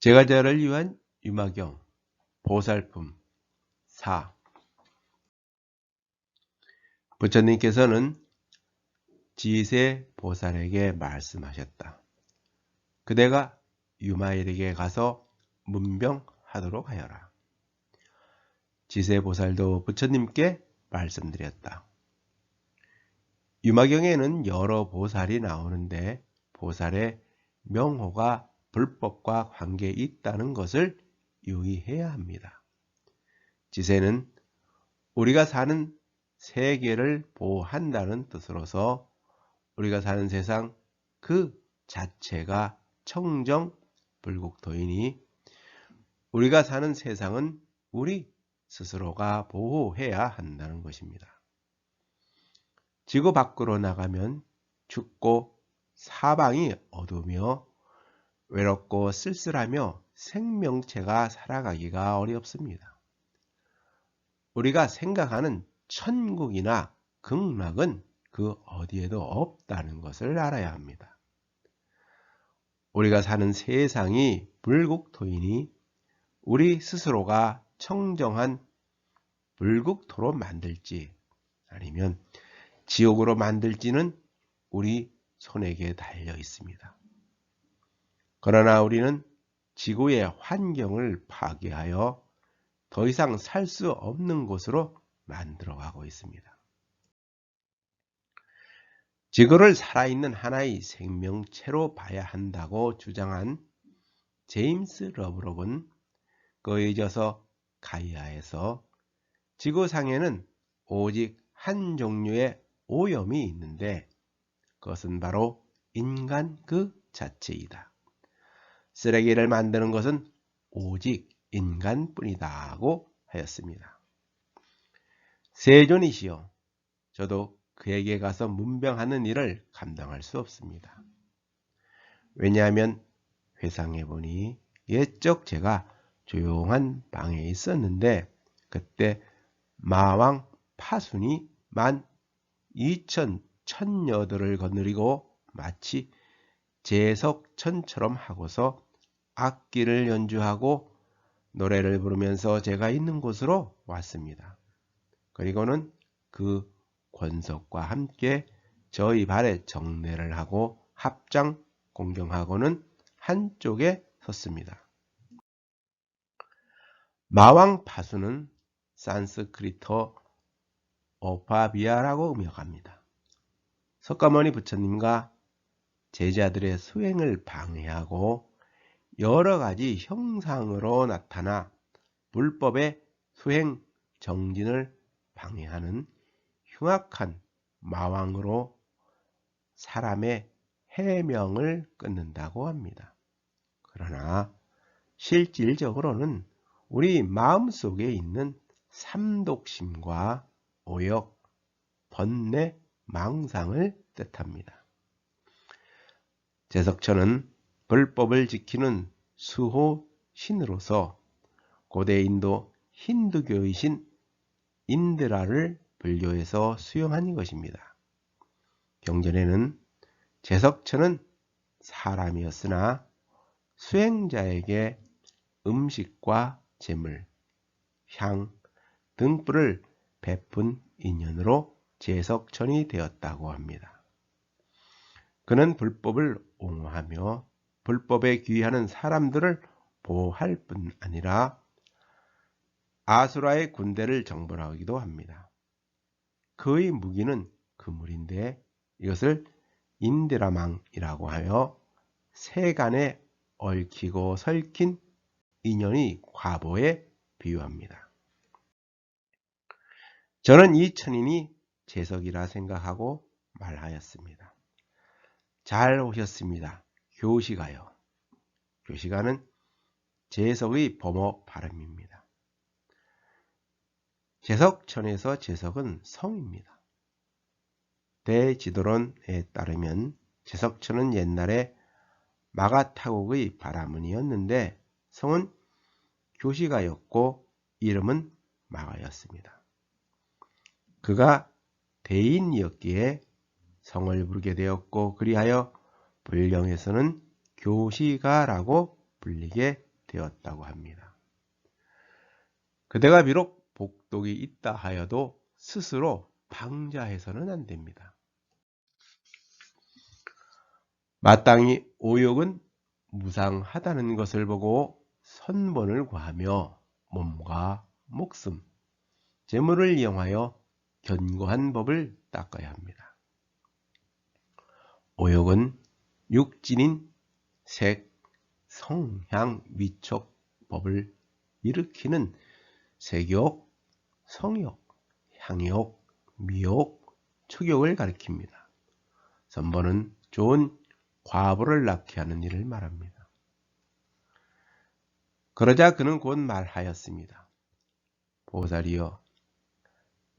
제가자를 위한 유마경 보살품 4. 부처님께서는 지세 보살에게 말씀하셨다. 그대가 유마일에게 가서 문병하도록 하여라. 지세 보살도 부처님께 말씀드렸다. 유마경에는 여러 보살이 나오는데 보살의 명호가 불법과 관계에 있다는 것을 유의해야 합니다. 지세는 우리가 사는 세계를 보호한다는 뜻으로서 우리가 사는 세상 그 자체가 청정불국토이니 우리가 사는 세상은 우리 스스로가 보호해야 한다는 것입니다. 지구 밖으로 나가면 춥고 사방이 어두우며 외롭고 쓸쓸하며 생명체가 살아가기가 어렵습니다. 우리가 생각하는 천국이나 극락은 그 어디에도 없다는 것을 알아야 합니다. 우리가 사는 세상이 불국토이니 우리 스스로가 청정한 불국토로 만들지 아니면 지옥으로 만들지는 우리 손에게 달려 있습니다. 그러나 우리는 지구의 환경을 파괴하여 더 이상 살 수 없는 곳으로 만들어가고 있습니다. 지구를 살아있는 하나의 생명체로 봐야 한다고 주장한 제임스 러브롭은 그에 이어서 가이아에서 지구상에는 오직 한 종류의 오염이 있는데 그것은 바로 인간 그 자체이다. 쓰레기를 만드는 것은 오직 인간뿐이다고 하였습니다. 세존이시여, 저도 그에게 가서 문병하는 일을 감당할 수 없습니다. 왜냐하면 회상해보니 옛적 제가 조용한 방에 있었는데 그때 마왕 파순이 12,000처녀들을 거느리고 마치 제석천처럼 하고서 악기를 연주하고 노래를 부르면서 제가 있는 곳으로 왔습니다. 그리고는 그 권석과 함께 저희 발에 정례를 하고 합장 공경하고는 한쪽에 섰습니다. 마왕 파수는 산스크리터 오파비아라고 음역합니다. 석가모니 부처님과 제자들의 수행을 방해하고 여러 가지 형상으로 나타나 불법의 수행 정진을 방해하는 흉악한 마왕으로 사람의 해명을 끊는다고 합니다. 그러나 실질적으로는 우리 마음속에 있는 삼독심과 오역, 번뇌, 망상을 뜻합니다. 제석천은 불법을 지키는 수호 신으로서 고대 인도 힌두교의 신 인드라를 불교에서 수용한 것입니다. 경전에는 제석천은 사람이었으나 수행자에게 음식과 재물, 향, 등불을 베푼 인연으로 제석천이 되었다고 합니다. 그는 불법을 옹호하며 불법에 귀의하는 사람들을 보호할 뿐 아니라 아수라의 군대를 정벌하기도 합니다. 그의 무기는 그물인데 이것을 인드라망이라고 하여 세간에 얽히고 설킨 인연이 과보에 비유합니다. 저는 이 천인이 제석이라 생각하고 말하였습니다. 잘 오셨습니다. 교시가요. 교시가는 제석의 범어 발음입니다. 제석천에서 제석은 성입니다. 대지도론에 따르면 제석천은 옛날에 마가타국의 바라문이었는데 성은 교시가였고 이름은 마가였습니다. 그가 대인이었기에 성을 부르게 되었고 그리하여 불경에서는 교시가라고 불리게 되었다고 합니다. 그대가 비록 복독이 있다 하여도 스스로 방자해서는 안 됩니다. 마땅히 오욕은 무상하다는 것을 보고 선본을 구하며 몸과 목숨, 재물을 이용하여 견고한 법을 닦아야 합니다. 오욕은 육진인 색, 성, 향, 위촉 법을 일으키는 색욕, 성욕, 향욕, 미욕, 축욕을 가리킵니다. 선본은 좋은 과보를 낳게 하는 일을 말합니다. 그러자 그는 곧 말하였습니다. 보살이여,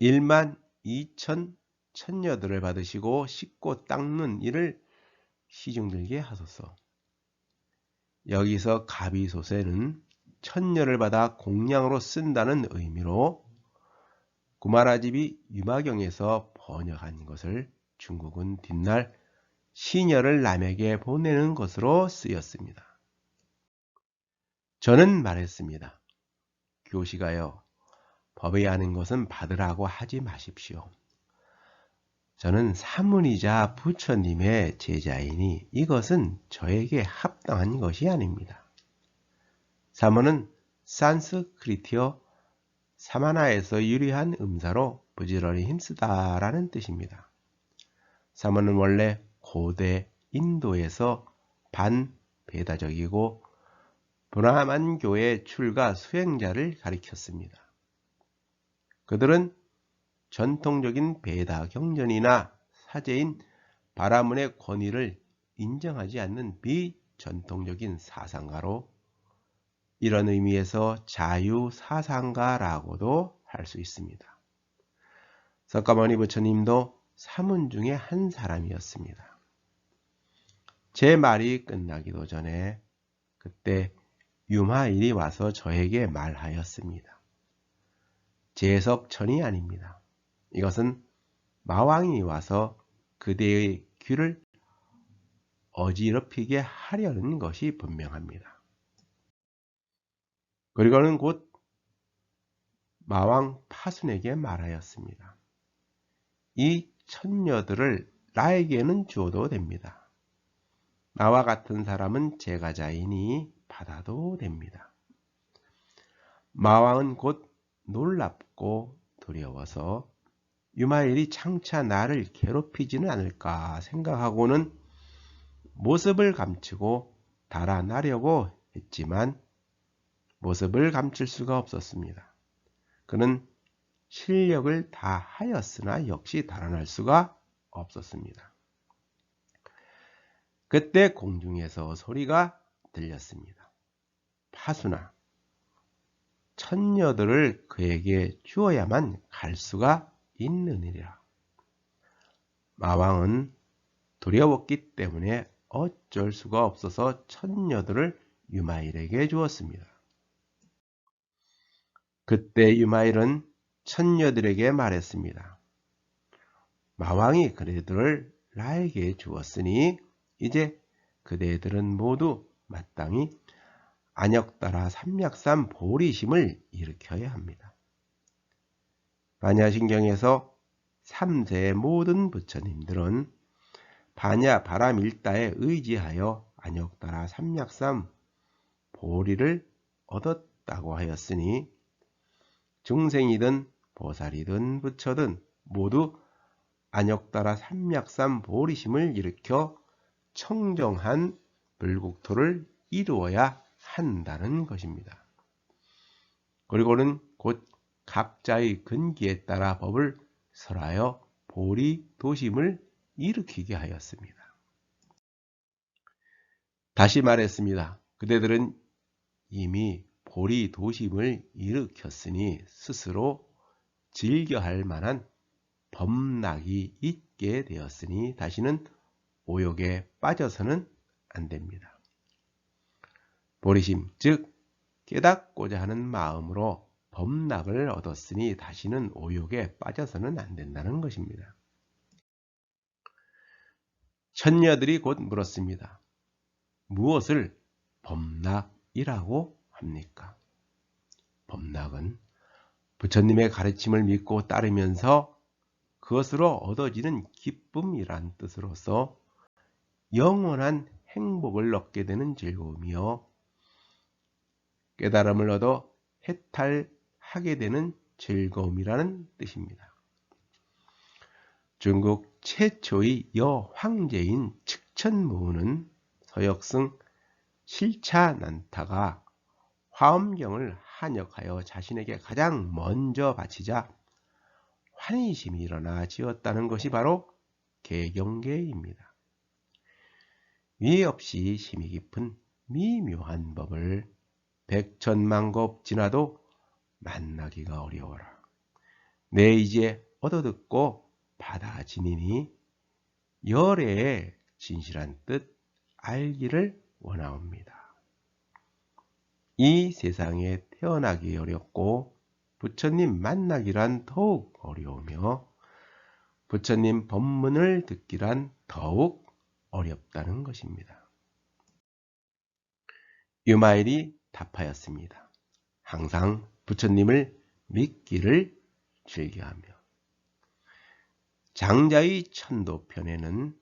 12,000 천녀들을 받으시고 씻고 닦는 일을 시중들게 하소서. 여기서 가비소세는 천녀를 받아 공양으로 쓴다는 의미로 구마라집이 유마경에서 번역한 것을 중국은 뒷날 시녀를 남에게 보내는 것으로 쓰였습니다. 저는 말했습니다. 교시가요, 법에 아는 것은 받으라고 하지 마십시오. 저는 사문이자 부처님의 제자이니 이것은 저에게 합당한 것이 아닙니다. 사문은 산스크리트어 사마나에서 유래한 음사로 부지런히 힘쓰다라는 뜻입니다. 사문은 원래 고대 인도에서 반베다적이고 브라만교의 출가 수행자를 가리켰습니다. 그들은 전통적인 베다 경전이나 사제인 바라문의 권위를 인정하지 않는 비전통적인 사상가로 이런 의미에서 자유사상가라고도 할 수 있습니다. 석가모니 부처님도 사문 중에 한 사람이었습니다. 제 말이 끝나기도 전에 그때 유마일이 와서 저에게 말하였습니다. 제석천이 아닙니다. 이것은 마왕이 와서 그대의 귀를 어지럽히게 하려는 것이 분명합니다. 그리고는 곧 마왕 파순에게 말하였습니다. 이 천녀들을 나에게는 주어도 됩니다. 나와 같은 사람은 제가자이니 받아도 됩니다. 마왕은 곧 놀랍고 두려워서 유마일이 장차 나를 괴롭히지는 않을까 생각하고는 모습을 감추고 달아나려고 했지만 모습을 감출 수가 없었습니다. 그는 실력을 다하였으나 역시 달아날 수가 없었습니다. 그때 공중에서 소리가 들렸습니다. 파수나, 천녀들을 그에게 주어야만 갈 수가 있느니라. 마왕은 두려웠기 때문에 어쩔 수가 없어서 천녀들을 유마일에게 주었습니다. 그때 유마일은 천녀들에게 말했습니다. 마왕이 그대들을 나에게 주었으니 이제 그대들은 모두 마땅히 안역따라 삼약삼 보리심을 일으켜야 합니다. 반야신경에서 3세의 모든 부처님들은 반야 바람일다에 의지하여 안역따라 삼약삼 보리를 얻었다고 하였으니 중생이든 보살이든 부처든 모두 안역따라 삼약삼 보리심을 일으켜 청정한 불국토를 이루어야 한다는 것입니다. 그리고는 곧 각자의 근기에 따라 법을 설하여 보리 도심을 일으키게 하였습니다. 다시 말했습니다. 그대들은 이미 보리 도심을 일으켰으니 스스로 즐겨할 만한 범락이 있게 되었으니 다시는 오욕에 빠져서는 안 됩니다. 보리심, 즉 깨닫고자 하는 마음으로 범락을 얻었으니 다시는 오욕에 빠져서는 안 된다는 것입니다. 천녀들이 곧 물었습니다. 무엇을 범락이라고 합니까? 법락은 부처님의 가르침을 믿고 따르면서 그것으로 얻어지는 기쁨이란 뜻으로서 영원한 행복을 얻게 되는 즐거움이요, 깨달음을 얻어 해탈하게 되는 즐거움이라는 뜻입니다. 중국 최초의 여황제인 측천무는 서역승 실차난타가 화엄경을 한역하여 자신에게 가장 먼저 바치자 환희심이 일어나 지었다는 것이 바로 개경계입니다. 위 없이 힘이 깊은 미묘한 법을 백천만급 지나도 만나기가 어려워라. 내 이제 얻어듣고 받아지니니 열애의 진실한 뜻 알기를 원하옵니다. 이 세상에 태어나기 어렵고 부처님 만나기란 더욱 어려우며 부처님 법문을 듣기란 더욱 어렵다는 것입니다. 유마일이 답하였습니다. 항상 부처님을 믿기를 즐겨하며. 장자의 천도편에는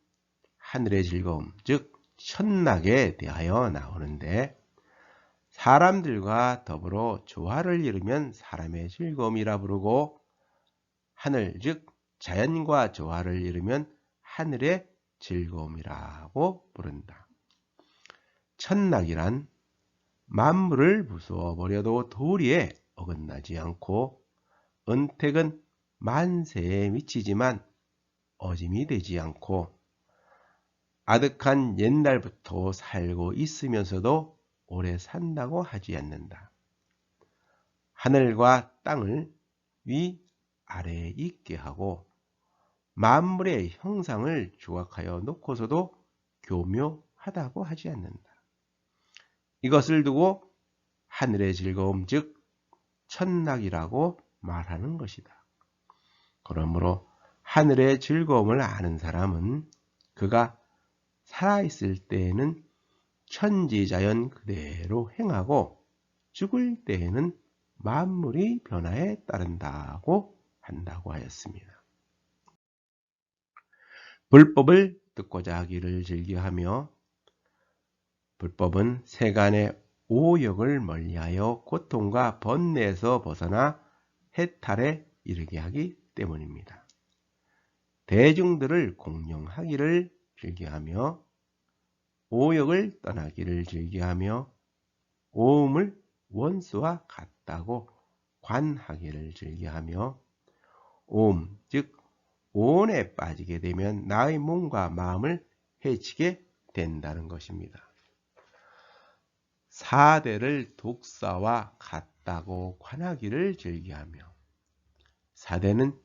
하늘의 즐거움, 즉 천락에 대하여 나오는데 사람들과 더불어 조화를 이루면 사람의 즐거움이라 부르고 하늘, 즉 자연과 조화를 이루면 하늘의 즐거움이라고 부른다. 천락이란 만물을 부수어 버려도 도리에 어긋나지 않고 은택은 만세에 미치지만 어짐이 되지 않고 아득한 옛날부터 살고 있으면서도 오래 산다고 하지 않는다. 하늘과 땅을 위 아래에 있게 하고 만물의 형상을 조각하여 놓고서도 교묘하다고 하지 않는다. 이것을 두고 하늘의 즐거움, 즉 천락이라고 말하는 것이다. 그러므로 하늘의 즐거움을 아는 사람은 그가 살아있을 때에는 천지자연 그대로 행하고 죽을 때에는 만물의 변화에 따른다고 한다고 하였습니다. 불법을 듣고자 하기를 즐겨하며 불법은 세간의 오욕을 멀리하여 고통과 번뇌에서 벗어나 해탈에 이르게 하기 때문입니다. 대중들을 공경하기를 즐겨하며 오욕을 떠나기를 즐겨하며 오음을 원수와 같다고 관하기를 즐겨하며 오음, 즉 오온에 빠지게 되면 나의 몸과 마음을 해치게 된다는 것입니다. 사대를 독사와 같다고 관하기를 즐겨하며 사대는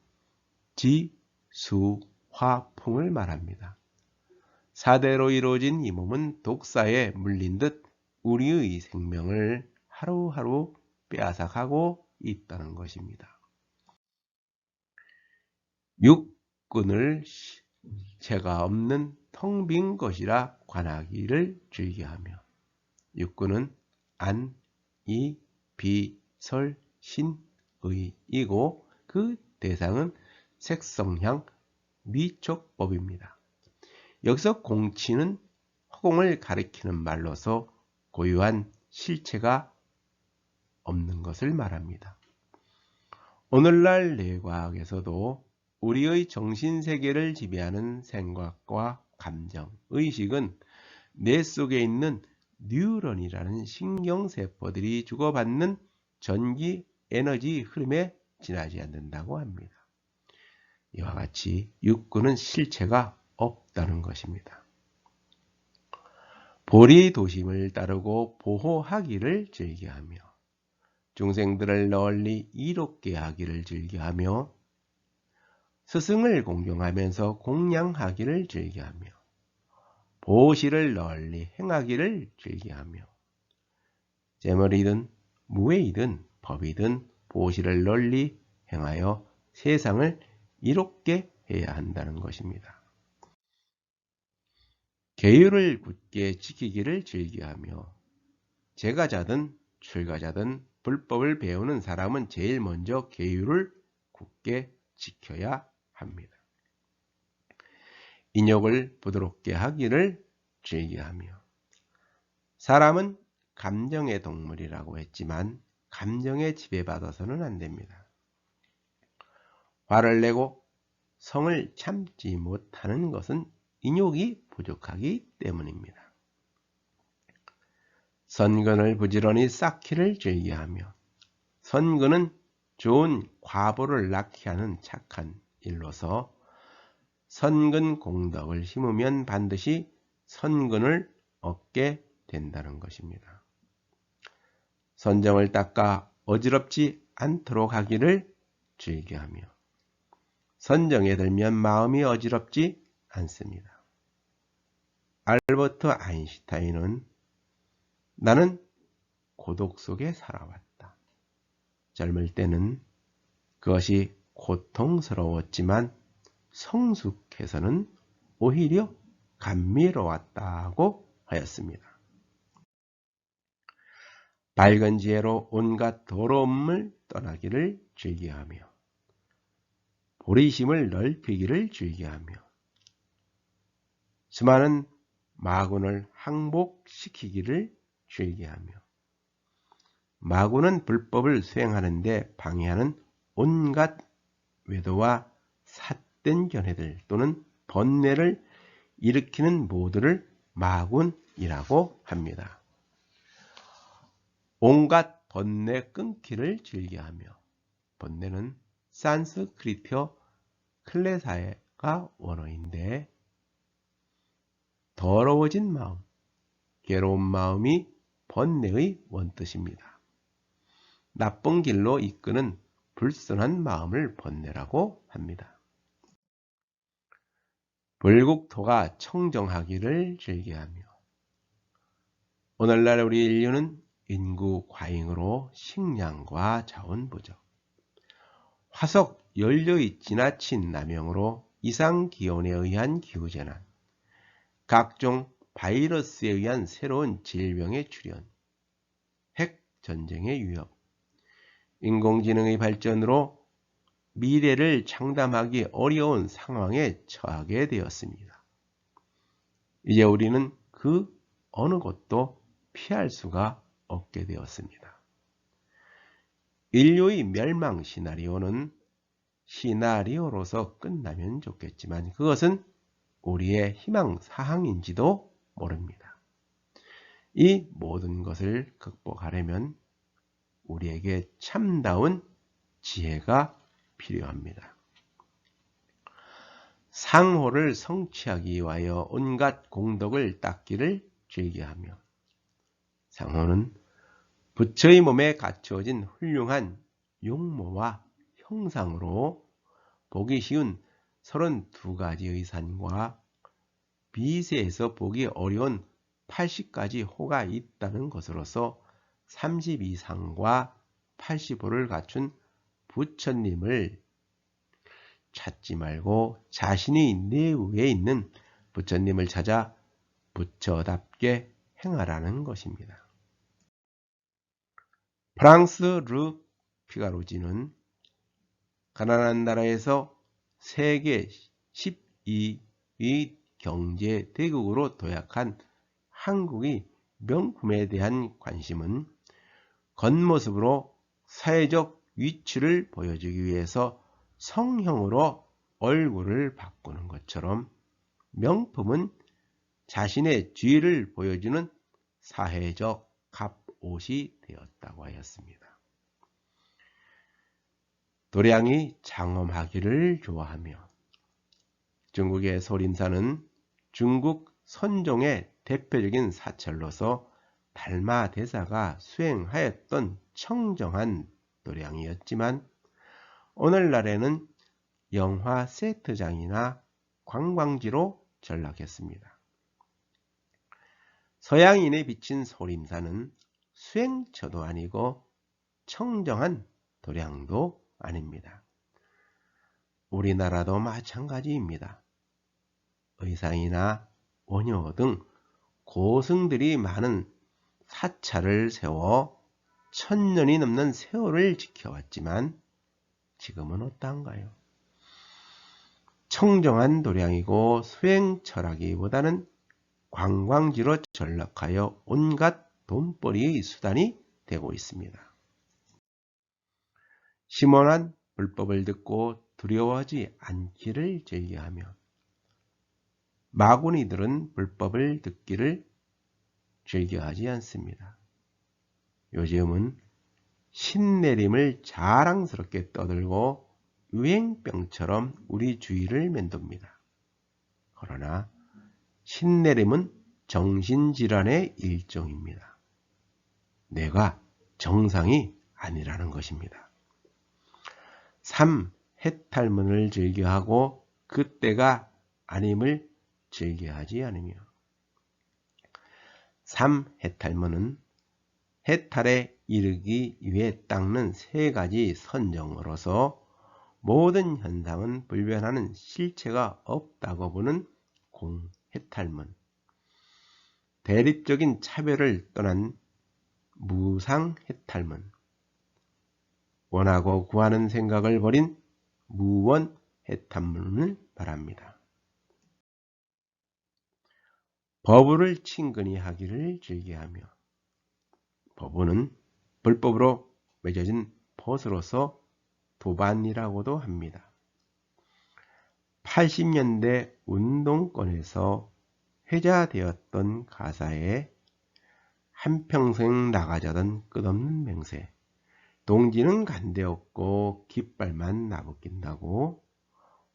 지, 수, 화, 풍을 말합니다. 사대로 이루어진 이 몸은 독사에 물린 듯 우리의 생명을 하루하루 빼앗아가고 있다는 것입니다. 육군을 죄가 없는 텅 빈 것이라 관하기를 즐겨하며 육군은 안, 이, 비, 설, 신, 의이고 그 대상은 색성향, 미촉법입니다. 여기서 공치는 허공을 가리키는 말로서 고유한 실체가 없는 것을 말합니다. 오늘날 뇌과학에서도 우리의 정신세계를 지배하는 생각과 감정, 의식은 뇌 속에 있는 뉴런이라는 신경세포들이 주고받는 전기 에너지 흐름에 지나지 않는다고 합니다. 이와 같이 육군은 실체가 없다는 것입니다. 보리도심을 따르고 보호하기를 즐겨하며 중생들을 널리 이롭게 하기를 즐겨하며 스승을 공경하면서 공양하기를 즐겨하며 보시를 널리 행하기를 즐겨하며 재물이든 무예이든 법이든 보시를 널리 행하여 세상을 이롭게 해야 한다는 것입니다. 계율을 굳게 지키기를 즐겨하며 제가자든 출가자든 불법을 배우는 사람은 제일 먼저 계율을 굳게 지켜야 합니다. 인욕을 부드럽게 하기를 즐겨하며. 사람은 감정의 동물이라고 했지만 감정에 지배받아서는 안 됩니다. 화를 내고 성을 참지 못하는 것은 인욕이 부족하기 때문입니다. 선근을 부지런히 쌓기를 즐겨하며. 선근은 좋은 과보를 낳게 하는 착한 일로서 선근 공덕을 심으면 반드시 선근을 얻게 된다는 것입니다. 선정을 닦아 어지럽지 않도록 하기를 즐겨하며. 선정에 들면 마음이 어지럽지 않습니다. 알버트 아인슈타인은 나는 고독 속에 살아왔다. 젊을 때는 그것이 고통스러웠지만 성숙해서는 오히려 감미로웠다고 하였습니다. 밝은 지혜로 온갖 더러움을 떠나기를 즐겨하며 보리심을 넓히기를 즐겨하며 수많은 마군을 항복시키기를 즐겨하며 마군은 불법을 수행하는 데 방해하는 온갖 외도와 삿된 견해들 또는 번뇌를 일으키는 모두를 마군이라고 합니다. 온갖 번뇌 끊기를 즐겨하며. 번뇌는 산스크리트어 클레사가 원어인데 더러워진 마음, 괴로운 마음이 번뇌의 원뜻입니다. 나쁜 길로 이끄는 불순한 마음을 번뇌라고 합니다. 불국토가 청정하기를 즐겨하며. 오늘날 우리 인류는 인구 과잉으로 식량과 자원 부족, 화석 연료의 지나친 남용으로 이상기온에 의한 기후재난, 각종 바이러스에 의한 새로운 질병의 출현, 핵전쟁의 위협, 인공지능의 발전으로 미래를 장담하기 어려운 상황에 처하게 되었습니다. 이제 우리는 그 어느 것도 피할 수가 없게 되었습니다. 인류의 멸망 시나리오는 시나리오로서 끝나면 좋겠지만 그것은 우리의 희망 사항인지도 모릅니다. 이 모든 것을 극복하려면 우리에게 참다운 지혜가 필요합니다. 상호를 성취하기 위하여 온갖 공덕을 닦기를 즐겨하며. 상호는 부처의 몸에 갖추어진 훌륭한 용모와 형상으로 보기 쉬운 32가지의 산과 비세에서 보기 어려운 80가지 호가 있다는 것으로서 32상과 85를 갖춘 부처님을 찾지 말고 자신이 내외에 있는 부처님을 찾아 부처답게 행하라는 것입니다. 프랑스 르 피가로지는 가난한 나라에서 세계 12위 경제 대국으로 도약한 한국의 명품에 대한 관심은 겉모습으로 사회적 위치를 보여주기 위해서 성형으로 얼굴을 바꾸는 것처럼 명품은 자신의 뒤를 보여주는 사회적 갑옷이 되었다고 하였습니다. 도량이 장엄하기를 좋아하며. 중국의 소림사는 중국 선종의 대표적인 사찰로서 달마대사가 수행하였던 청정한 도량이었지만 오늘날에는 영화 세트장이나 관광지로 전락했습니다. 서양인에 비친 소림사는 수행처도 아니고 청정한 도량도 아닙니다. 우리나라도 마찬가지입니다. 의상이나 원효 등 고승들이 많은 사찰을 세워 1000년이 넘는 세월을 지켜왔지만 지금은 어떠한가요? 청정한 도량이고 수행 철학이보다는 관광지로 전락하여 온갖 돈벌이의 수단이 되고 있습니다. 심원한 불법을 듣고 두려워하지 않기를 즐겨하며 마구니들은 불법을 듣기를 즐겨하지 않습니다. 요즘은 신내림을 자랑스럽게 떠들고 유행병처럼 우리 주위를 맴돕니다. 그러나 신내림은 정신질환의 일종입니다. 뇌가 정상이 아니라는 것입니다. 3. 해탈문을 즐겨하고 그때가 아님을 즐겨하지 않으며 3. 해탈문은 해탈에 이르기 위해 닦는 3가지 선정으로서 모든 현상은 불변하는 실체가 없다고 보는 공해탈문, 대립적인 차별을 떠난 무상해탈문, 원하고 구하는 생각을 버린 무원해탈문을 말합니다. 법을 친근히 하기를 즐겨하며 법은 불법으로 맺어진 벗으로서 도반이라고도 합니다. 80년대 운동권에서 회자되었던 가사에 한평생 나가자던 끝없는 맹세, 동지는 간대없고 깃발만 나부낀다고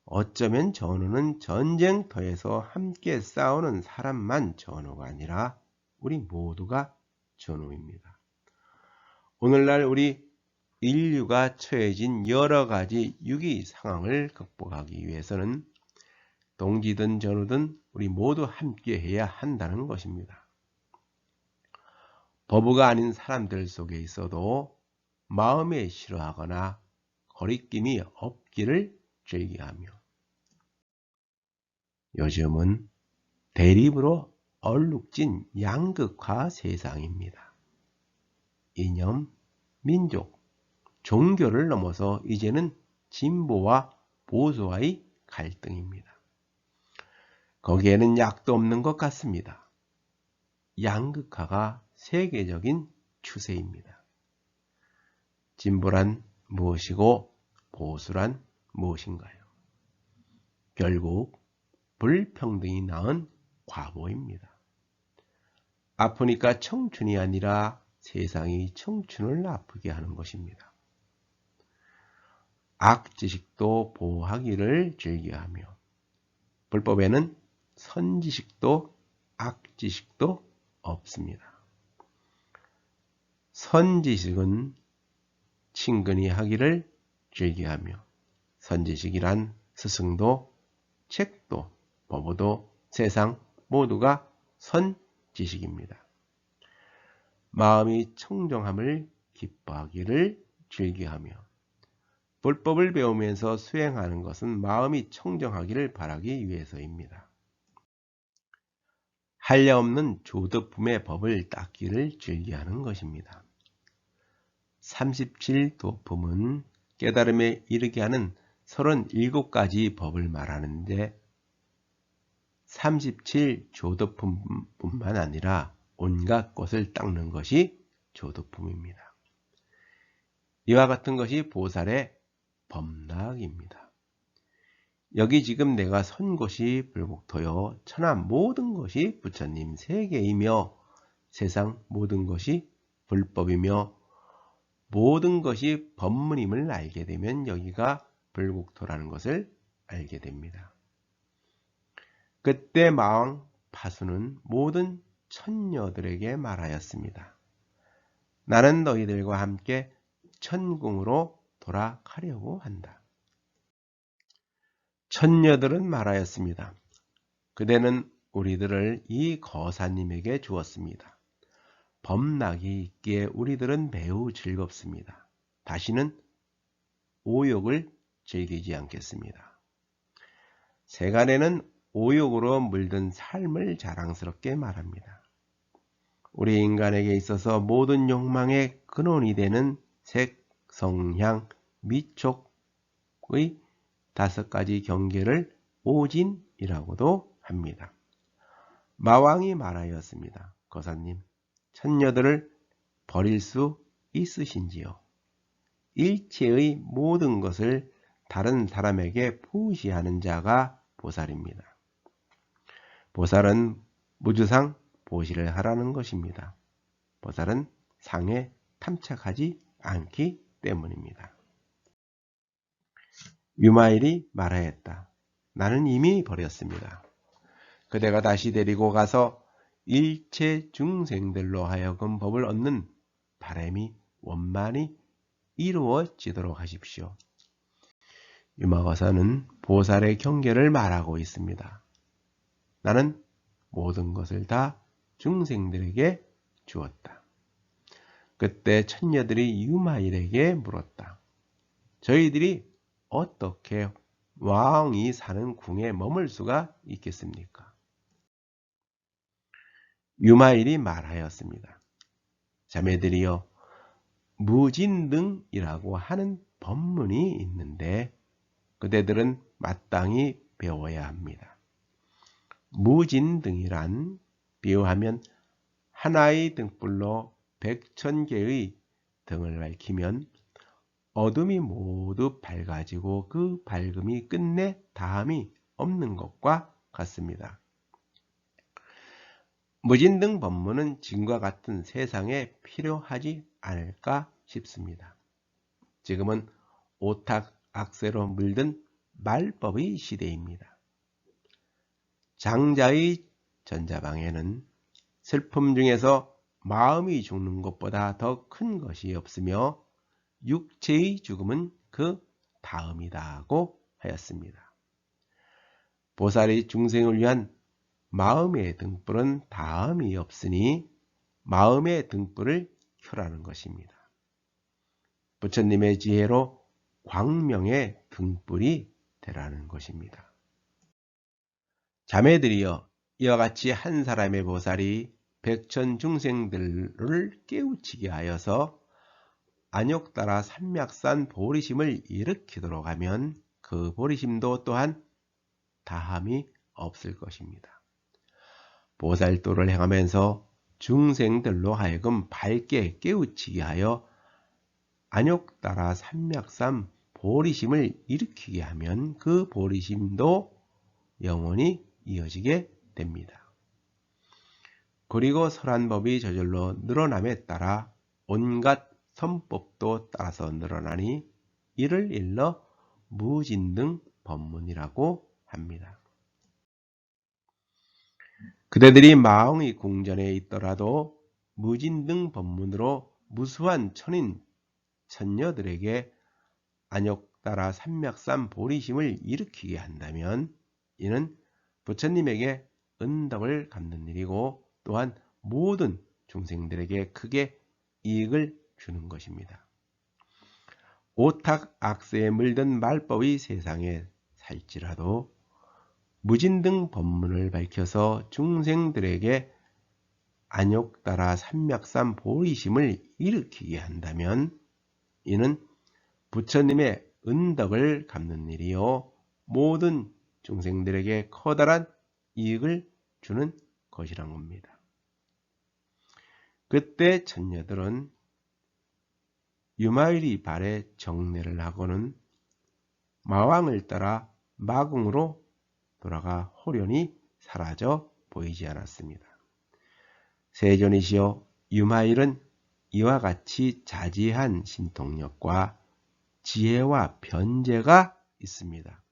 어쩌면 전우는 전쟁터에서 함께 싸우는 사람만 전우가 아니라 우리 모두가 전우입니다. 오늘날 우리 인류가 처해진 여러 가지 위기 상황을 극복하기 위해서는 동지든 전우든 우리 모두 함께 해야 한다는 것입니다. 법우가 아닌 사람들 속에 있어도 마음에 싫어하거나 거리낌이 없기를 즐겨하며 요즘은 대립으로 얼룩진 양극화 세상입니다. 이념, 민족, 종교를 넘어서 이제는 진보와 보수와의 갈등입니다. 거기에는 약도 없는 것 같습니다. 양극화가 세계적인 추세입니다. 진보란 무엇이고 보수란 무엇인가요? 결국 불평등이 낳은 과보입니다. 아프니까 청춘이 아니라 세상이 청춘을 아프게 하는 것입니다. 악지식도 보호하기를 즐겨하며 불법에는 선지식도 악지식도 없습니다. 선지식은 친근히 하기를 즐겨하며 선지식이란 스승도 책도 법도 세상 모두가 선지식입니다. 마음이 청정함을 기뻐하기를 즐겨하며 불법을 배우면서 수행하는 것은 마음이 청정하기를 바라기 위해서입니다. 한량없는 조도품의 법을 닦기를 즐겨하는 것입니다. 37도품은 깨달음에 이르게 하는 37가지 법을 말하는데 37조도품뿐만 아니라 온갖 것을 닦는 것이 조도품입니다. 이와 같은 것이 보살의 범락입니다. 여기 지금 내가 선 곳이 불국토요 천하 모든 것이 부처님 세계이며 세상 모든 것이 불법이며 모든 것이 법문임을 알게 되면 여기가 불국토라는 것을 알게 됩니다. 그때 마왕 파수는 모든 천녀들에게 말하였습니다. 나는 너희들과 함께 천궁으로 돌아가려고 한다. 천녀들은 말하였습니다. 그대는 우리들을 이 거사님에게 주었습니다. 범락이 있기에 우리들은 매우 즐겁습니다. 다시는 오욕을 즐기지 않겠습니다. 세간에는 오욕으로 물든 삶을 자랑스럽게 말합니다. 우리 인간에게 있어서 모든 욕망의 근원이 되는 색, 성향, 미촉의 5가지 경계를 오진이라고도 합니다. 마왕이 말하였습니다. 거사님, 처녀들을 버릴 수 있으신지요? 일체의 모든 것을 다른 사람에게 부시하는 자가 보살입니다. 보살은 무주상 보시를 하라는 것입니다. 보살은 상에 탐착하지 않기 때문입니다. 유마일이 말하였다. 나는 이미 버렸습니다. 그대가 다시 데리고 가서 일체 중생들로 하여금 법을 얻는 바람이 원만히 이루어지도록 하십시오. 유마거사는 보살의 경계를 말하고 있습니다. 나는 모든 것을 다 중생들에게 주었다. 그때 천녀들이 유마일에게 물었다. 저희들이 어떻게 왕이 사는 궁에 머물 수가 있겠습니까? 유마일이 말하였습니다. 자매들이여, 무진등이라고 하는 법문이 있는데 그대들은 마땅히 배워야 합니다. 무진등이란 비유하면 하나의 등불로 100,000개의 등을 밝히면 어둠이 모두 밝아지고 그 밝음이 끝내 다함이 없는 것과 같습니다. 무진등 법문은 지금과 같은 세상에 필요하지 않을까 싶습니다. 지금은 오탁, 악세로 물든 말법의 시대입니다. 장자의 전자방에는 슬픔 중에서 마음이 죽는 것보다 더 큰 것이 없으며 육체의 죽음은 그 다음이다고 하였습니다. 보살이 중생을 위한 마음의 등불은 다음이 없으니 마음의 등불을 켜라는 것입니다. 부처님의 지혜로 광명의 등불이 되라는 것입니다. 자매들이여, 이와 같이 한 사람의 보살이 100,000 중생들을 깨우치게 하여서 안욕따라 삼맥산 보리심을 일으키도록 하면 그 보리심도 또한 다함이 없을 것입니다. 보살도를 행하면서 중생들로 하여금 밝게 깨우치게 하여 안욕따라 삼맥산 보리심을 일으키게 하면 그 보리심도 영원히 이어지게 됩니다. 그리고 설한법이 저절로 늘어남에 따라 온갖 선법도 따라서 늘어나니 이를 일러 무진등 법문이라고 합니다. 그대들이 마왕의 궁전에 있더라도 무진등 법문으로 무수한 천인 천녀들에게 안욕따라 삼맥산 보리심을 일으키게 한다면 이는 부처님에게 은덕을 갚는 일이고 또한 모든 중생들에게 크게 이익을 주는 것입니다. 오탁 악세에 물든 말법의 세상에 살지라도 무진등 법문을 밝혀서 중생들에게 안욕따라 삼맥산 보리심을 일으키게 한다면 이는 부처님의 은덕을 갚는 일이요 모든 중생들에게 커다란 이익을 주는 것이란 겁니다. 그때 천녀들은 유마일이 발에 정례를 하고는 마왕을 따라 마궁으로 돌아가 홀연히 사라져 보이지 않았습니다. 세존이시여, 유마일은 이와 같이 자지한 신통력과 지혜와 변제가 있습니다.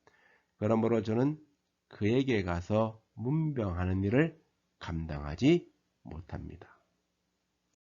그러므로 저는 그에게 가서 문병하는 일을 감당하지 못합니다.